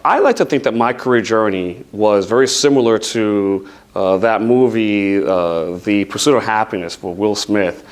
I like to think that my career journey was very similar to that movie, The Pursuit of Happiness with Will Smith,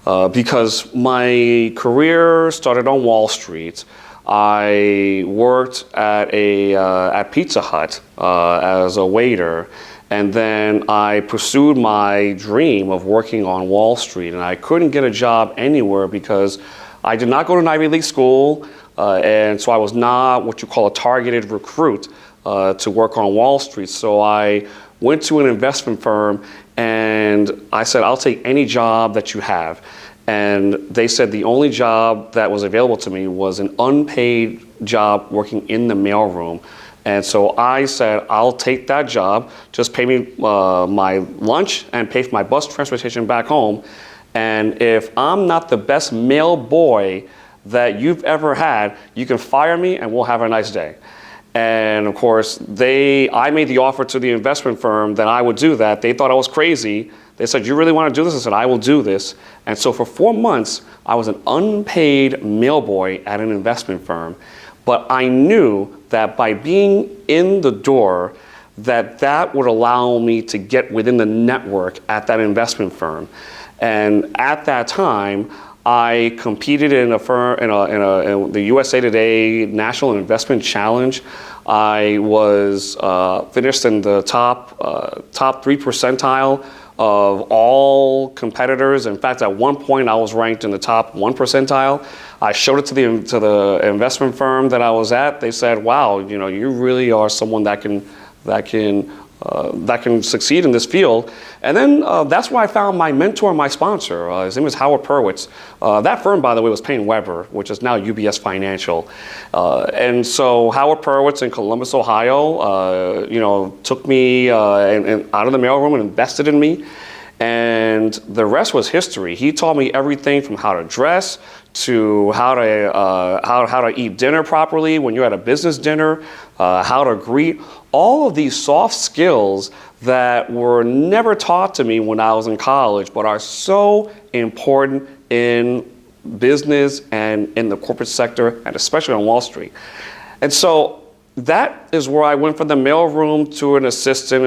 because my career started on Wall Street. I worked at Pizza Hut as a waiter, and then I pursued my dream of working on Wall Street, and I couldn't get a job anywhere because I did not go to an Ivy League school. And so I was not what you call a targeted recruit to work on Wall Street. So I went to an investment firm and I said, I'll take any job that you have. And they said the only job that was available to me was an unpaid job working in the mailroom. And so I said, I'll take that job, just pay me my lunch and pay for my bus transportation back home. And if I'm not the best mail boy that you've ever had, you can fire me and we'll have a nice day. And of course, I made the offer to the investment firm that I would do that. They thought I was crazy. They said, you really want to do this? I said, I will do this. And so for 4 months, I was an unpaid mail boy at an investment firm. But I knew that by being in the door, that would allow me to get within the network at that investment firm. And at that time, I competed in in the USA Today National Investment Challenge. I was finished in the top 3 percentile of all competitors. In fact, at one point, I was ranked in the top 1 percentile. I showed it to the investment firm that I was at. They said, "Wow, you really are someone that can succeed in this field." And then that's where I found my mentor and my sponsor. His name is Howard Perwitz. That firm, by the way, was Paine Webber, which is now UBS Financial. And so Howard Perwitz in Columbus, Ohio, took me and out of the mailroom and invested in me. And the rest was history. He taught me everything from how to dress to how to eat dinner properly when you're at a business dinner, how to greet. All of these soft skills that were never taught to me when I was in college, but are so important in business and in the corporate sector, and especially on Wall Street. And so that is where I went from the mailroom to an assistant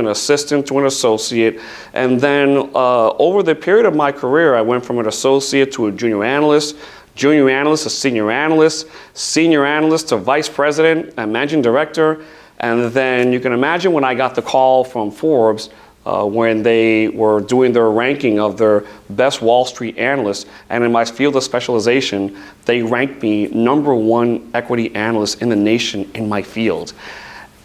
to an associate. And then over the period of my career, I went from an associate to a junior analyst to senior analyst to vice president and managing director. And then you can imagine when I got the call from Forbes when they were doing their ranking of their best Wall Street analysts, and in my field of specialization, they ranked me #1 equity analyst in the nation in my field.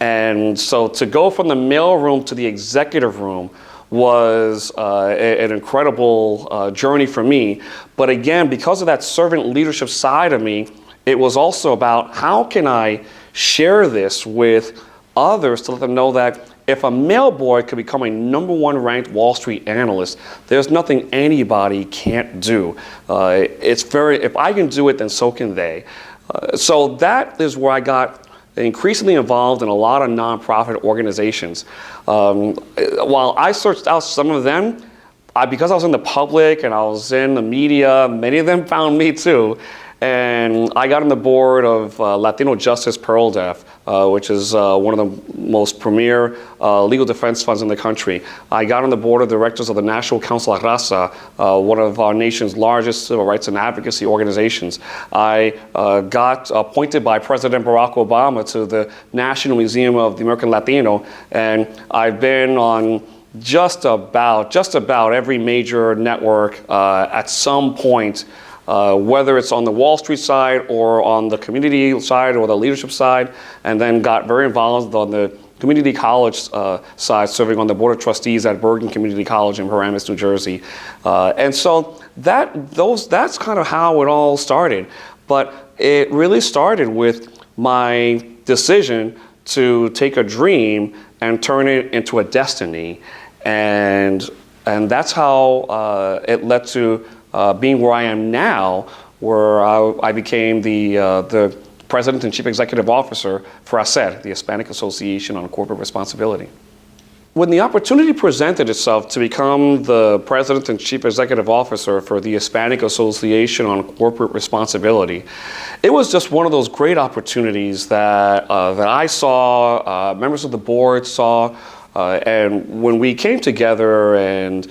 And so to go from the mailroom to the executive room was an incredible journey for me. But again, because of that servant leadership side of me, it was also about how can I share this with others to let them know that if a mail boy could become a #1 ranked Wall Street analyst, there's nothing anybody can't do. If I can do it, then so can they. So that is where I got increasingly involved in a lot of nonprofit organizations. While I searched out some of them, because I was in the public and I was in the media, many of them found me too. And I got on the board of Latino Justice PearlDeaf, which is one of the most premier legal defense funds in the country. I got on the board of directors of the National Council of Raza, one of our nation's largest civil rights and advocacy organizations. I got appointed by President Barack Obama to the National Museum of the American Latino, and I've been on just about every major network at some point. Whether it's on the Wall Street side or on the community side or the leadership side, and then got very involved on the community college side, serving on the board of trustees at Bergen Community College in Paramus, New Jersey. And so that's kind of how it all started. But it really started with my decision to take a dream and turn it into a destiny. And that's how it led to being where I am now, where I became the President and Chief Executive Officer for HACER, the Hispanic Association on Corporate Responsibility. when the opportunity presented itself to become the president and chief executive officer for the Hispanic Association on Corporate Responsibility, it was just one of those great opportunities that I saw, members of the board saw, and when we came together and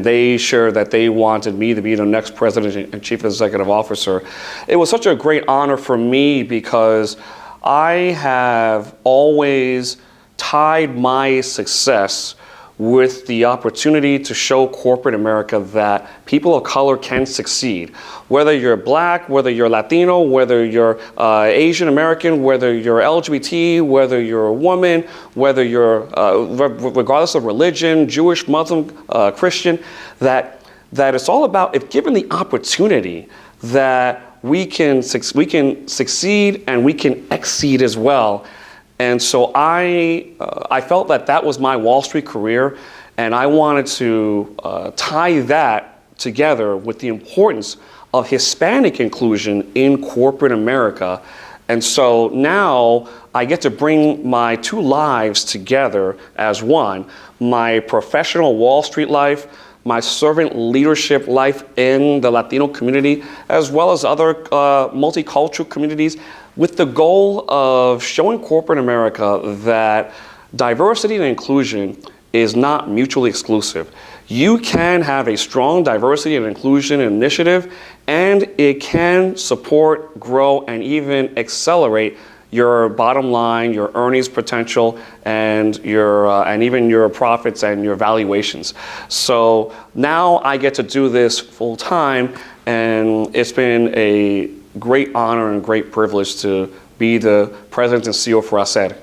they shared that they wanted me to be the next president and chief executive officer, it was such a great honor for me because I have always tied my success with the opportunity to show corporate America that people of color can succeed. Whether you're black, whether you're Latino, whether you're Asian American, whether you're LGBT, whether you're a woman, whether you're, regardless of religion, Jewish, Muslim, Christian, that it's all about, if given the opportunity, that we can succeed and we can exceed as well. And so I felt that was my Wall Street career, and I wanted to tie that together with the importance of Hispanic inclusion in corporate America. And so now I get to bring my two lives together as one, my professional Wall Street life, my servant leadership life in the Latino community, as well as other multicultural communities, with the goal of showing corporate America that diversity and inclusion is not mutually exclusive. You can have a strong diversity and inclusion initiative, and it can support, grow, and even accelerate your bottom line, your earnings potential, and even your profits and your valuations. So now I get to do this full time, and it's been a great honor and great privilege to be the president and CEO for ASER.